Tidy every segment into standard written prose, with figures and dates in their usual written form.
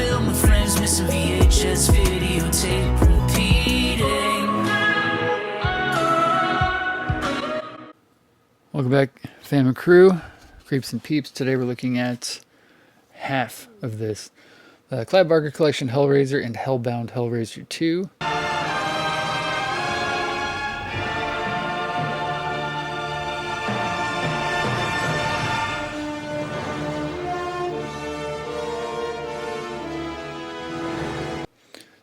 film with friends, missing VHS videotape repeating. Welcome back, fam and crew, creeps and peeps. Today we're looking at half of this. The Clive Barker Collection Hellraiser and Hellbound Hellraiser II.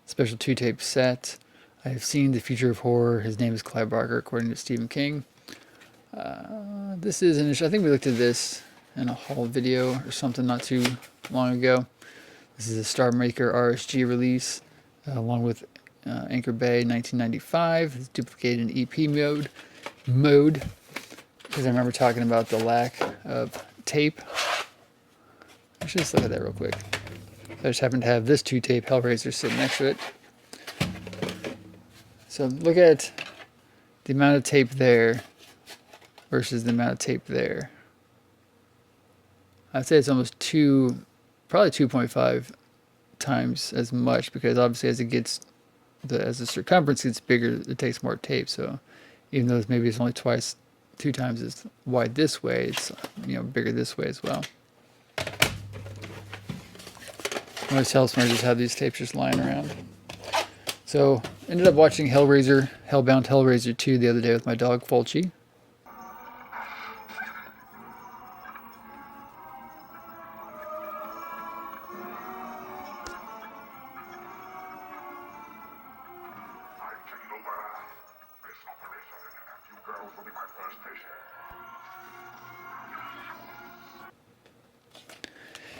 Special 2-tape set. I have seen The Future of Horror. His name is Clive Barker, according to Stephen King. This is an issue. I think we looked at this in a haul video or something not too long ago. This is a Star Maker RSG release, along with Anchor Bay 1995. It's duplicated in EP mode, because I remember talking about the lack of tape. I should just look at that real quick. I just happen to have this 2-tape Hellraiser sitting next to it. So look at the amount of tape there versus the amount of tape there. I'd say it's almost probably 2.5 times as much, because obviously as the circumference gets bigger, it takes more tape. So even though maybe it's only 2 times as wide this way, it's bigger this way as well. It always helps when I just have these tapes just lying around. So ended up watching Hellbound Hellraiser 2 the other day with my dog Fulci.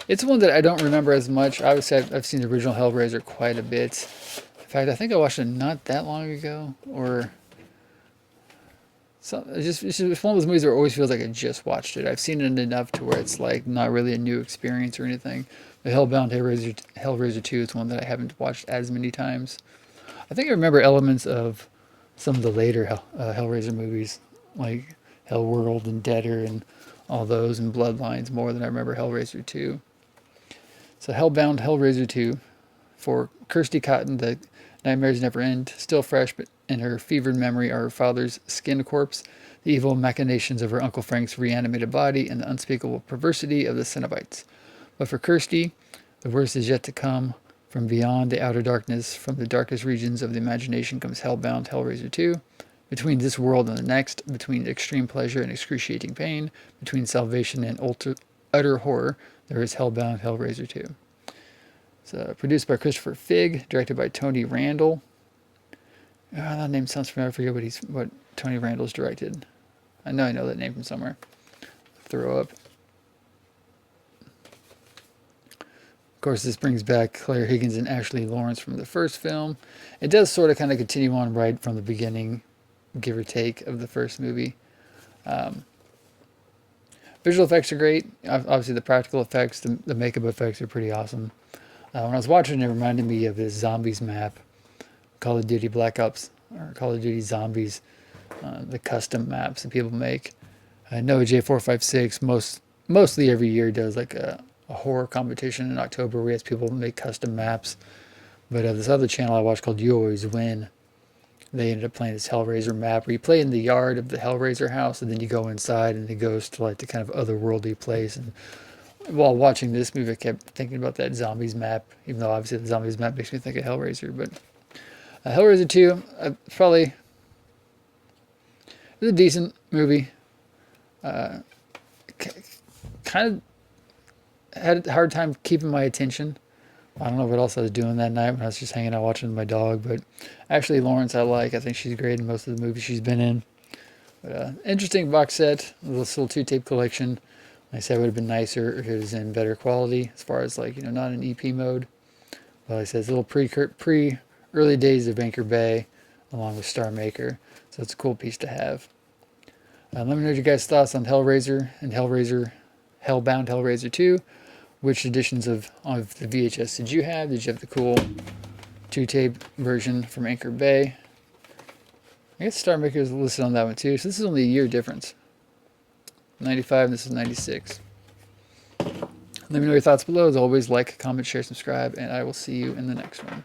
It's one that I don't remember as much. Obviously, I've seen the original Hellraiser quite a bit. In fact, I think I watched it not that long ago, or so. It's one of those movies where it always feels like I just watched it. I've seen it enough to where it's like not really a new experience or anything. The Hellbound Hellraiser 2 is one that I haven't watched as many times. I think I remember elements of some of the later Hellraiser movies, like Hellworld and Deader and all those, and Bloodlines, more than I remember Hellraiser 2. So Hellbound Hellraiser 2, for Kirsty Cotton, the nightmares never end, still fresh, but in her fevered memory are her father's skin corpse, the evil machinations of her Uncle Frank's reanimated body, and the unspeakable perversity of the Cenobites. But for Kirsty, the worst is yet to come. From beyond the outer darkness, from the darkest regions of the imagination, comes Hellbound Hellraiser 2. Between this world and the next, between extreme pleasure and excruciating pain, between salvation and utter horror, there is Hellbound Hellraiser 2. It's produced by Christopher Figg, directed by Tony Randall. That name sounds familiar. I forget what Tony Randall's directed. I know that name from somewhere. Throw up. Of course, this brings back Claire Higgins and Ashley Lawrence from the first film. It does sort of kind of continue on right from the beginning, give or take, of the first movie. Visual effects are great. Obviously, the practical effects, the makeup effects are pretty awesome. When I was watching it, it reminded me of this Zombies map, Call of Duty Black Ops, or Call of Duty Zombies, the custom maps that people make. I know J456 mostly every year does like a horror competition in October where he has people make custom maps. But this other channel I watch called You Always Win, they ended up playing this Hellraiser map where you play in the yard of the Hellraiser house, and then you go inside and it goes to like the kind of otherworldly place. And while watching this movie, I kept thinking about that Zombies map, even though obviously the Zombies map makes me think of Hellraiser. But Hellraiser 2, probably it's a decent movie. Kind of had a hard time keeping my attention. I don't know what else I was doing that night when I was just hanging out watching my dog. But Ashley Lawrence I like. I think she's great in most of the movies she's been in. But interesting box set. This little 2-tape collection. Like I said, it would have been nicer if it was in better quality, as far as like, not in EP mode. But like I said, it's a little early days of Anchor Bay, along with Star Maker. So it's a cool piece to have. Let me know your guys' thoughts on Hellraiser and Hellbound Hellraiser 2. Which editions of the VHS did you have? Did you have the cool 2-tape version from Anchor Bay? I guess Star Maker is listed on that one too. So this is only a year difference. 95 and this is 96. Let me know your thoughts below. As always, like, comment, share, subscribe, and I will see you in the next one.